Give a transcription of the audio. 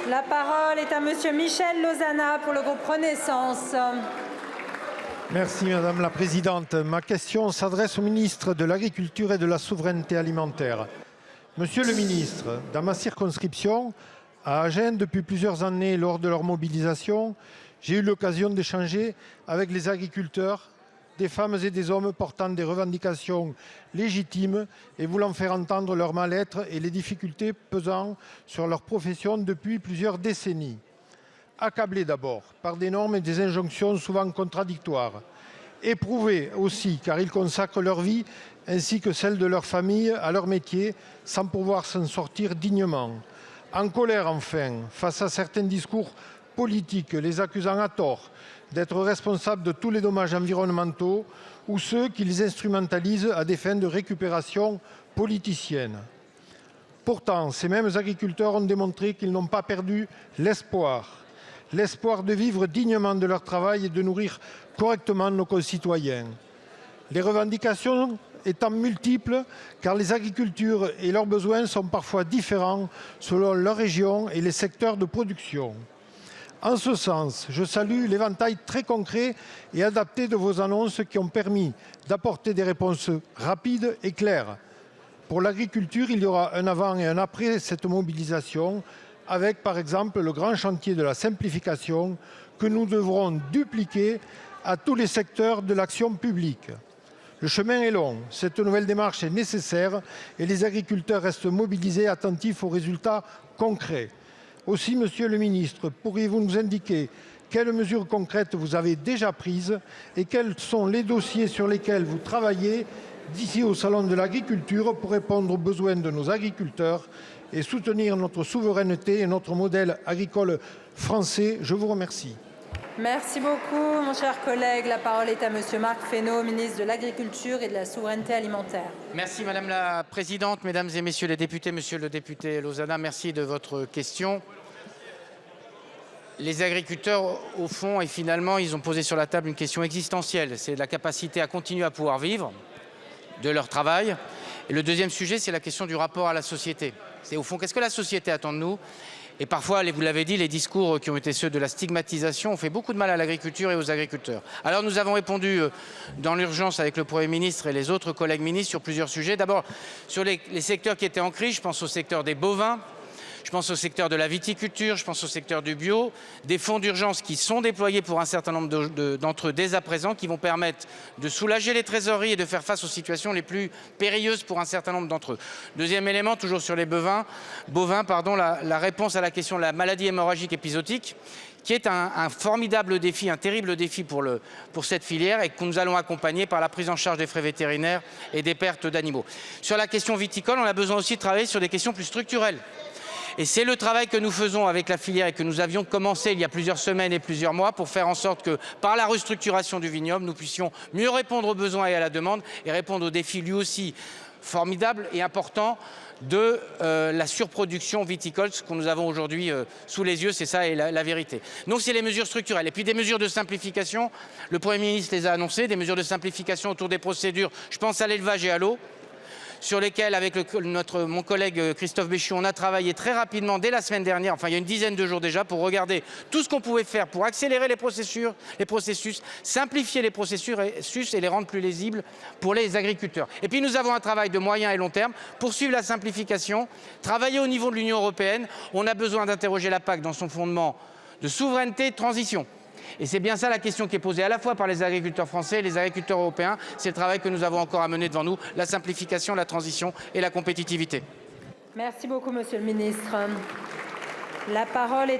La parole est à Monsieur Michel Lozana pour le groupe Renaissance. Merci Madame la Présidente. Ma question s'adresse au ministre de l'Agriculture et de la Souveraineté alimentaire. Monsieur le ministre, dans ma circonscription, à Agen, depuis plusieurs années, lors de leur mobilisation, j'ai eu l'occasion d'échanger avec les agriculteurs, des femmes et des hommes portant des revendications légitimes et voulant faire entendre leur mal-être et les difficultés pesant sur leur profession depuis plusieurs décennies. Accablés d'abord par des normes et des injonctions souvent contradictoires. Éprouvés aussi car ils consacrent leur vie ainsi que celle de leur famille à leur métier sans pouvoir s'en sortir dignement. En colère enfin face à certains discours politiques les accusant à tort d'être responsables de tous les dommages environnementaux ou ceux qui les instrumentalisent à des fins de récupération politicienne. Pourtant, ces mêmes agriculteurs ont démontré qu'ils n'ont pas perdu l'espoir de vivre dignement de leur travail et de nourrir correctement nos concitoyens. Les revendications étant multiples, car les agricultures et leurs besoins sont parfois différents selon leur région et les secteurs de production. En ce sens, je salue l'éventail très concret et adapté de vos annonces qui ont permis d'apporter des réponses rapides et claires. Pour l'agriculture, il y aura un avant et un après cette mobilisation, avec par exemple le grand chantier de la simplification que nous devrons dupliquer à tous les secteurs de l'action publique. Le chemin est long, cette nouvelle démarche est nécessaire et les agriculteurs restent mobilisés, attentifs aux résultats concrets. Aussi, Monsieur le Ministre, pourriez-vous nous indiquer quelles mesures concrètes vous avez déjà prises et quels sont les dossiers sur lesquels vous travaillez d'ici au Salon de l'agriculture pour répondre aux besoins de nos agriculteurs et soutenir notre souveraineté et notre modèle agricole français. Je vous remercie. Merci beaucoup, mon cher collègue. La parole est à Monsieur Marc Fesneau, ministre de l'Agriculture et de la Souveraineté alimentaire. Merci Madame la Présidente, Mesdames et Messieurs les députés, Monsieur le député Lozana, merci de votre question. Les agriculteurs, au fond, et finalement, ils ont posé sur la table une question existentielle. C'est la capacité à continuer à pouvoir vivre de leur travail. Et le deuxième sujet, c'est la question du rapport à la société. C'est au fond, qu'est-ce que la société attend de nous ? Et parfois, vous l'avez dit, les discours qui ont été ceux de la stigmatisation ont fait beaucoup de mal à l'agriculture et aux agriculteurs. Alors nous avons répondu dans l'urgence avec le Premier ministre et les autres collègues ministres sur plusieurs sujets. D'abord, sur les secteurs qui étaient en crise, je pense au secteur des bovins. Je pense au secteur de la viticulture, je pense au secteur du bio, des fonds d'urgence qui sont déployés pour un certain nombre d'entre eux dès à présent, qui vont permettre de soulager les trésoreries et de faire face aux situations les plus périlleuses pour un certain nombre d'entre eux. Deuxième élément, toujours sur les bovins, la réponse à la question de la maladie hémorragique épisodique, qui est un formidable défi, un terrible défi pour cette filière et que nous allons accompagner par la prise en charge des frais vétérinaires et des pertes d'animaux. Sur la question viticole, on a besoin aussi de travailler sur des questions plus structurelles. Et c'est le travail que nous faisons avec la filière et que nous avions commencé il y a plusieurs semaines et plusieurs mois pour faire en sorte que, par la restructuration du vignoble, nous puissions mieux répondre aux besoins et à la demande et répondre aux défis lui aussi formidables et importants de la surproduction viticole, ce que nous avons aujourd'hui sous les yeux, c'est ça et la vérité. Donc c'est les mesures structurelles. Et puis des mesures de simplification, le Premier ministre les a annoncées, des mesures de simplification autour des procédures, je pense à l'élevage et à l'eau, sur lesquels, avec mon collègue Christophe Béchu, on a travaillé très rapidement dès la semaine dernière, enfin il y a une dizaine de jours déjà, pour regarder tout ce qu'on pouvait faire pour accélérer les processus, simplifier les processus et les rendre plus lisibles pour les agriculteurs. Et puis nous avons un travail de moyen et long terme, poursuivre la simplification, travailler au niveau de l'Union européenne. On a besoin d'interroger la PAC dans son fondement de souveraineté et de transition. Et c'est bien ça la question qui est posée à la fois par les agriculteurs français et les agriculteurs européens. C'est le travail que nous avons encore à mener devant nous, la simplification, la transition et la compétitivité. Merci beaucoup, Monsieur le Ministre. La parole est